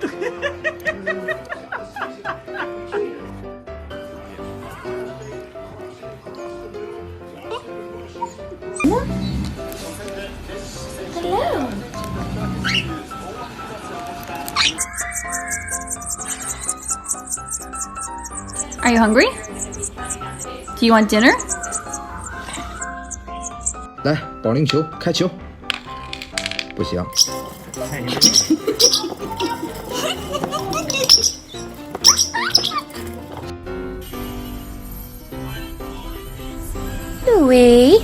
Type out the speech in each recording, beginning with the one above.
Hello. Are you hungry? Do you want dinner? 来，保龄球，开球。不行。Louie,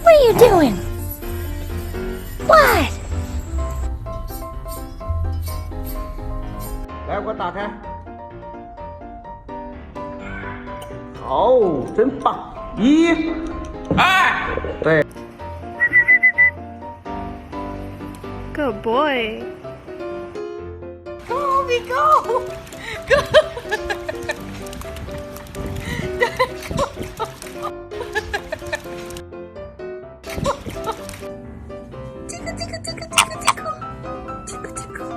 what are you doing? What? 来，给我打开。好，真棒！1、2，对。 Good boy. Go, we go. Go. Tickle, tickle, tickle, tickle, tickle. Tickle, tickle.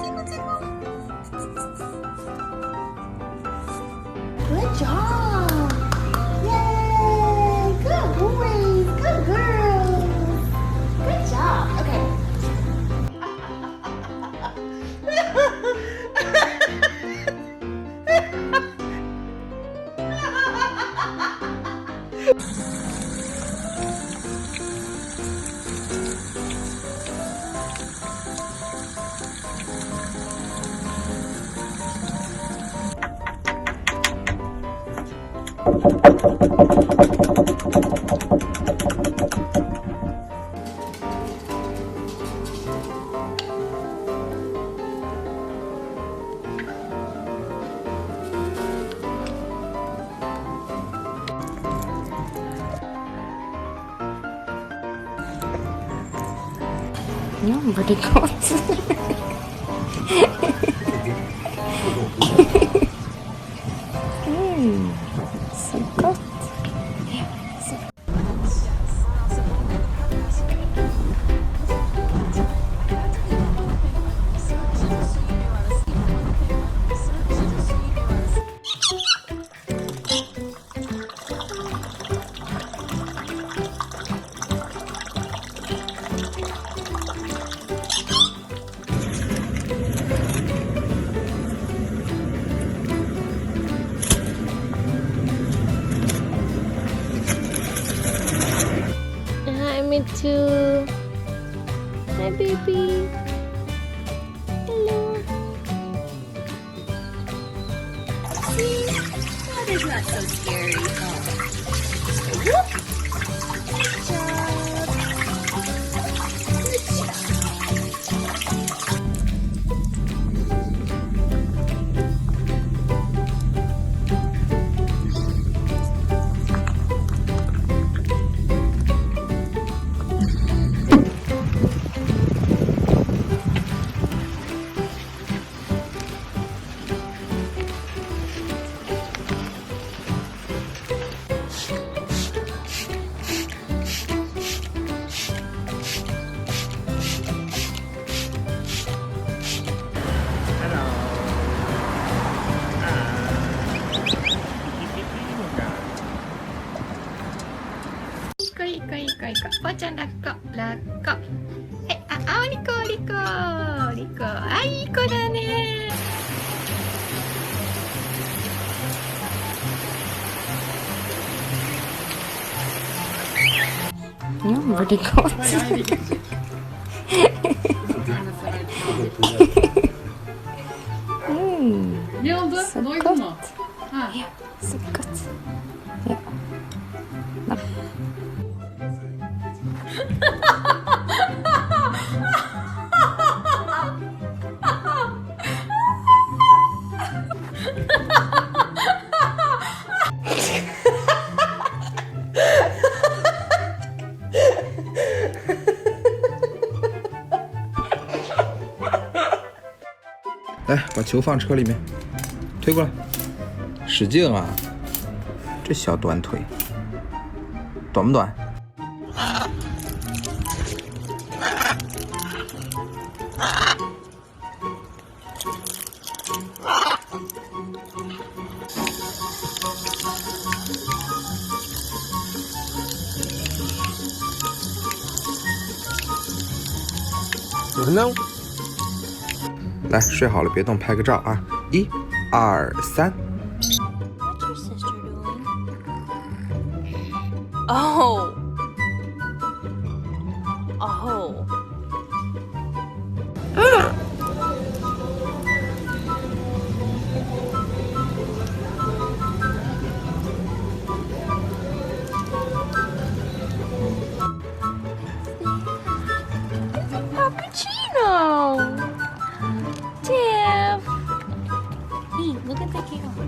Tickle, tickle. Good job. Yay. Good boys. Good girls. Good job. Okay. Nobody goes. So good. Hi, me too. Hi, baby. Hello. See? That is not so scary. Whoop. Good job. Good job. Lico,ちゃんラッコ、ラッコ。リコ、リコ、リコ。いい子だね。Nobody goes. Ne oldu? So Doydun mu? Ha. Yeah, so good. Yeah. No. 来，把球放车里面，推过来，使劲啊！这小短腿，短不短？ No。来，睡好了别动，拍个照啊！1、2、3。What's your sister doing? Oh. Oh. Cappuccino. Tiff. Hey, look at the camera.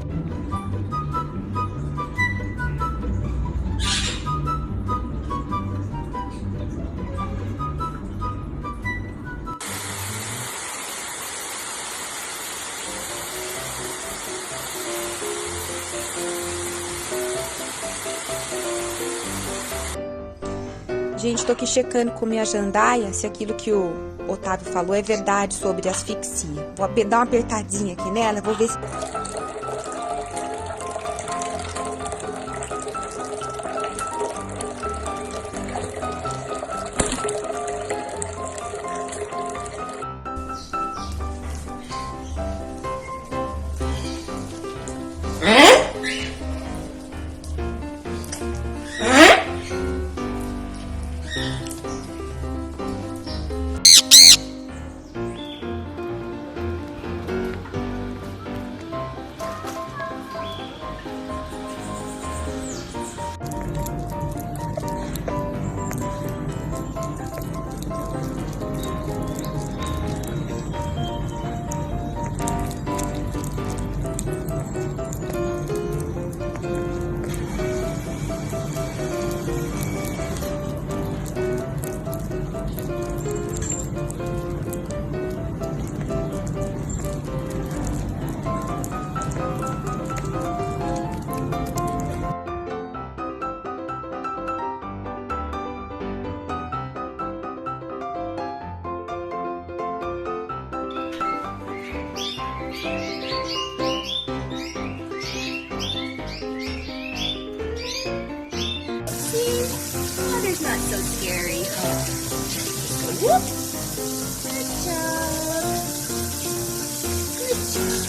Gente, tô aqui checando com minha jandaia se aquilo que o Otávio falou é verdade sobre asfixia. Vou dar uma apertadinha aqui nela, vou ver se... Water's not so scary, huh? Whoop! Good job. Good job.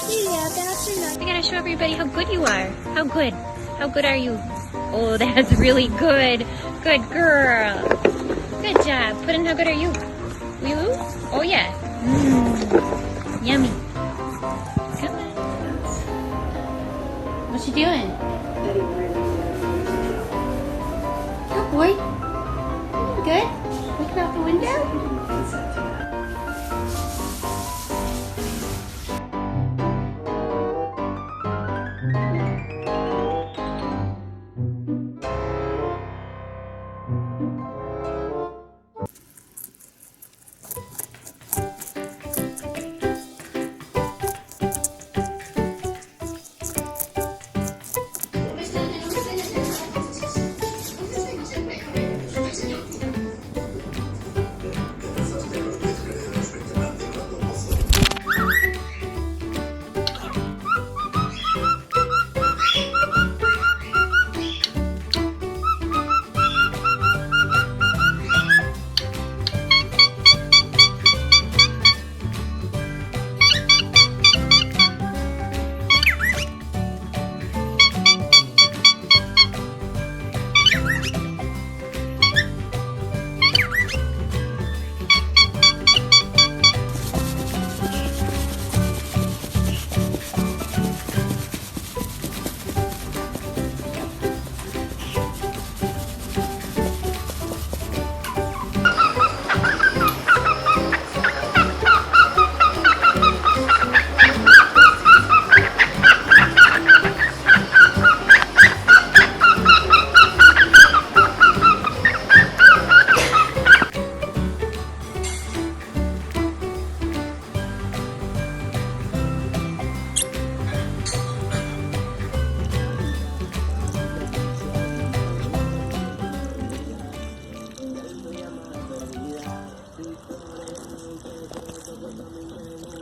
Yeah, bats are not. I gotta show everybody how good you are. How good? How good are you? Oh, that's really good. Good girl. Good job. Put in how good are you? You? Oh yeah. Yummy. Come on. What's she doing? Good boy. Good. Looking out the window.